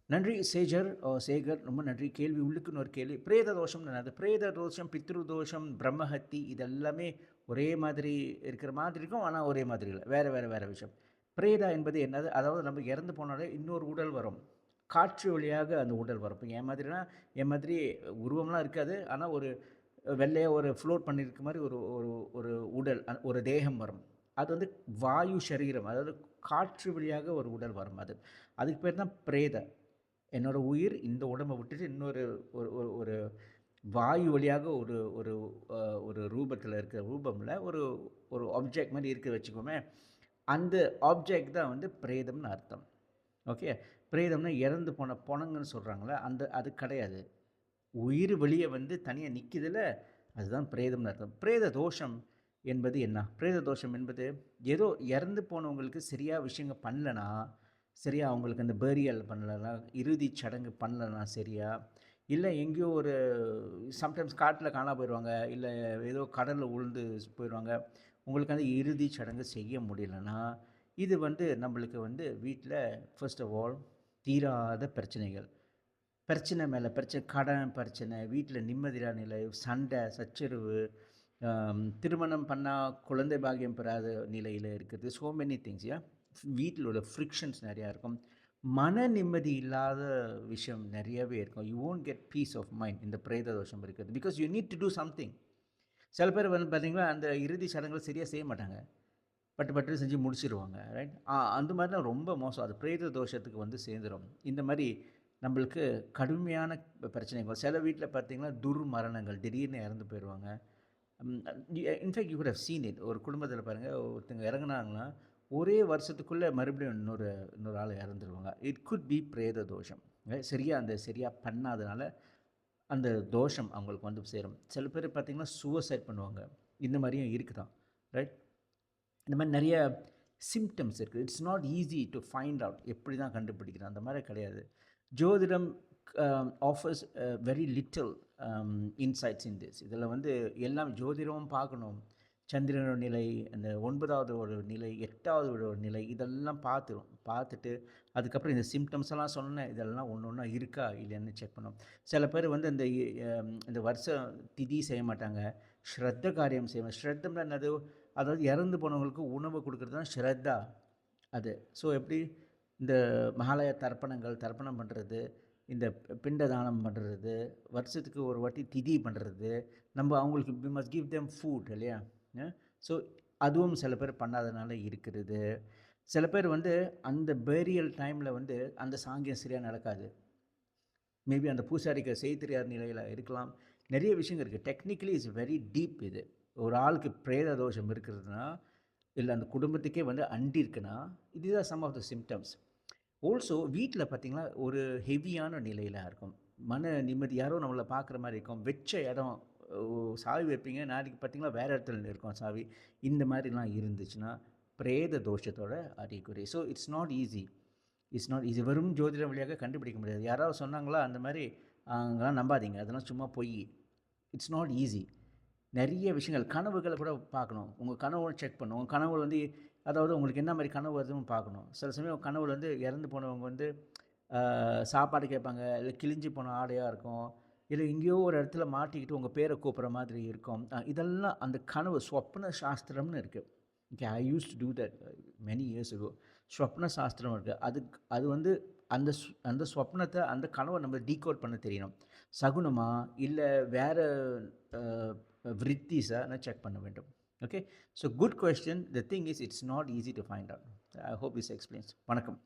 நன்றி சேஜர் சேகர் ரொம்ப நன்றி. கேள்வி உள்ளுக்குன்னு ஒரு கேள்வி. பிரேத தோஷம்னு என்னது? பிரேத தோஷம், பித்ரு தோஷம், பிரம்மஹத்தி இதெல்லாமே ஒரே மாதிரி இருக்கிற மாதிரி இருக்கும். ஆனா ஒரே மாதிரி இல்ல. வேற விஷயம். பிரேதா என்பது என்னது? அதாவது நம்ம இறந்து போனாலே இன்னொரு உடல் வரும். காற்று வழியாக அந்த உடல் வரும். இப்ப என் மாதிரி உருவம்லாம் இருக்காது. ஆனா ஒரு வெள்ளையா ஒரு ஃப்ளோட் பண்ணியிருக்க மாரி ஒரு ஒரு ஒரு உடல், ஒரு தேகம் வரும். அது வந்து வாயு சரீரம். அதாவது காற்று வழியாக ஒரு உடல் வரும் அது. அதுக்கு பேர் தான் பிரேத. என்னோட உயிர் இந்த உடம்ப விட்டுட்டு இன்னொரு ஒரு ஒரு ஒரு வாயு வழியாக ஒரு ஒரு ஒரு ரூபத்தில இருக்கிற ரூபம்ல ஒரு ஒரு ஆப்ஜெக்ட் மாரி இருக்குன்னு வச்சுக்கோமே. அந்த ஆப்ஜெக்ட் தான் வந்து பிரேதம்னு அர்த்தம். ஓகே. பிரேதம்னா இறந்து போன பொணங்கன்னு சொல்றாங்கல்ல, அது கிடையாது. உயிர் வெளிய வந்து தனியா நிக்குதுல்ல, அதுதான் பிரேதம்னு அர்த்தம். பிரேத தோஷம் என்பது என்ன? பிரேத தோஷம் என்பது ஏதோ இறந்து போனவங்களுக்கு சரியா விஷயங்கள் பண்ணலனா, சரியா அவங்களுக்கு அந்த பேரியல் பண்ணலனா, இறுதிச் சடங்கு பண்ணலனா சரியா, இல்ல எங்கேயோ ஒரு சம்டைம்ஸ் காட்டுல காணாம போயிருவாங்க. இல்ல ஏதோ கடல்ல உழுந்து போயிருவாங்க. உங்களுக்கு அந்த இறுதிச் சடங்கு செய்ய முடியலனா, இது வந்து நம்மளுக்கு வந்து வீட்ல ஃபர்ஸ்ட் ஆஃப் ஆல் தீராத பிரச்சனைகள். பிரச்சனை மேல பிரச்சனை, கடன் பிரச்சனை, வீட்ல நிம்மதியில்லாத நிலை, சண்டை, சச்சரவு, திருமணம் பண்ணா குழந்தை பாக்கியம் பெறாத நிலையில இருக்குது. ஸோ மெனி திங்ஸ் வீட்ல உள்ள ஃப்ரிக்ஷன்ஸ் நெறையா இருக்கும். மன நிம்மதி இல்லாத விஷயம் நெறையவே இருக்கும். You won't get peace of mind இந்த பிரேத தோஷம் இருக்குது. Because you need to do something. சில பேர் வந்து பார்த்தீங்கன்னா, அந்த இறுதி சடங்குகள சரியா செய்ய மாட்டாங்க. பட்டு பட்டுன்னு செஞ்சு முடிச்சுருவாங்க. ரைட்? அந்த மாரிலாம் ரொம்ப மோசம். அது பிரேத தோஷத்துக்கு வந்து சேர்ந்துரும். இந்த மாரி நம்மளுக்கு கடுமையான பிரச்சனைகள். சில வீட்ல பார்த்தீங்கன்னா, துர்மரணங்கள். திடீர்னு இறந்து போயிருவாங்க. ம் in fact you good have scene it. ஒரு குடும்பத்தில பாருங்க, ஒருத்தங்க இறங்குனாங்கன்னா, ஒரே வருஷத்துக்குள்ள மறுபடியும் இன்னொரு ஆள் இறந்துருவாங்க. இட் குட் பி பிரேத தோஷம். சரியா பண்ணாதனால, அந்த தோஷம் அவங்களுக்கு வந்து சேரும். சில பேர் பார்த்தீங்கன்னா, சூசைட் பண்ணுவாங்க. இந்த மாரியும் இருக்குதான். ரைட்? இந்த மாரி நெறைய சிம்ப்டம்ஸ் இருக்கு. It's not easy to find out. எப்படி தான் கண்டுபிடிக்கிறது? அந்த மாரி கிடையாது. ஜோதிடம் offers very little insights in this. இதில வந்து எல்லாம் ஜோதிடமும் பார்க்கணும். சந்திரனோட நிலை, அந்த 9வது ஒரு நிலை, 8வது ஒரு நிலை இதெல்லாம் பார்த்துட்டு அதுக்கப்புறம் இந்த சிம்ப்டம்ஸ் எல்லாம் சொன்னேன். இதெல்லாம் ஒண்ணு ஒண்ணா இருக்கா? இல்லையான்னு செக் பண்ணணும். சில பேர் வந்து இந்த வருஷம் திதி செய்ய மாட்டாங்க. ஸ்ரத்த காரியம் செய்வாங்க. ஸ்ரத்தம்னா என்னது? அதாவது இறந்து போனவங்களுக்கு உணவு குடுக்குறது தான் ஸ்ரத்தா அது. ஸோ எப்படி இந்த மகாலய தர்ப்பணம் பண்றது, இந்த பிண்ட தானம் பண்றது, வருஷத்துக்கு ஒரு வாட்டி திதி பண்றது, நம்ம அவங்களுக்கு we must give them food இல்லையா? ஸோ அதுவும் சில பேர் பண்ணாதனால இருக்கிறது. சில பேர் வந்து அந்த பேரியல் டைம்ல வந்து அந்த சாங்கியம் சரியா நடக்காது. மேபி அந்த பூசாரிக்கு செய்ய தெரியாத நிலையில இருக்கலாம். நெறைய விஷயங்கள் இருக்கு. டெக்னிக்கலி இட்ஸ் வெரி டீப் இது. ஒரு ஆளுக்கு பிரேத தோஷம் இருக்கிறதுனா, இல்ல அந்த குடும்பத்துக்கே வந்து அண்டிருக்குன்னா, these are some of the symptoms. Also வீட்ல பார்த்தீங்கன்னா, ஒரு ஹெவியான நிலையில இருக்கும். மன நிம்மதி யாரோ நம்மள பார்க்குற மாரி இருக்கும். வச்ச இடம் சாவி வைப்பீங்க, நாளைக்கு பார்த்தீங்கன்னா, வேற இடத்துல இருக்கும் சாவி. இந்த மாரிலாம் இருந்துச்சுன்னா, பிரேத தோஷத்தோட அறிகுறி. So it's not easy. வெறும் ஜோதிடம் வழியாக கண்டுபிடிக்க முடியாது. யாராவது சொன்னாங்களா அந்த மாரி, அங்கலாம் நம்பாதீங்க. அதெல்லாம் சும்மா பொய். It's not easy. நெறைய விஷயங்கள் கனவுகள கூட பார்க்கணும். உங்க கனவு செக் பண்ணணும். உங்க கனவு வந்து அதாவது உங்களுக்கு என்ன மாரி கனவு வருதுன்னு பார்க்கணும். சில சமயம் கனவுல வந்து இறந்து போனவங்க வந்து சாப்பாடு கேட்பாங்க. இல்ல கிழிஞ்சு போன ஆடையா இருக்கும். இல்ல எங்கேயோ ஒரு இடத்துல மாட்டிக்கிட்டு உங்க பேர கூப்பிடுற மாதிரி இருக்கும். இதெல்லாம் அந்த கனவு ஸ்வப்ன சாஸ்திரம்னு இருக்கு. Okay. I used to do that many years ago. ஸ்வப்ன சாஸ்திரம் இருக்கு. அது வந்து அந்த ஸ்வப்னத்த அந்த கனவ நம்ம டீகோட் பண்ண தெரியணும். சகுனமா இல்ல வேற அ விருத்திஸா செக் பண்ண வேண்டும். Okay. So good question. The thing is it's not easy to find out. I hope this explains. வணக்கம்.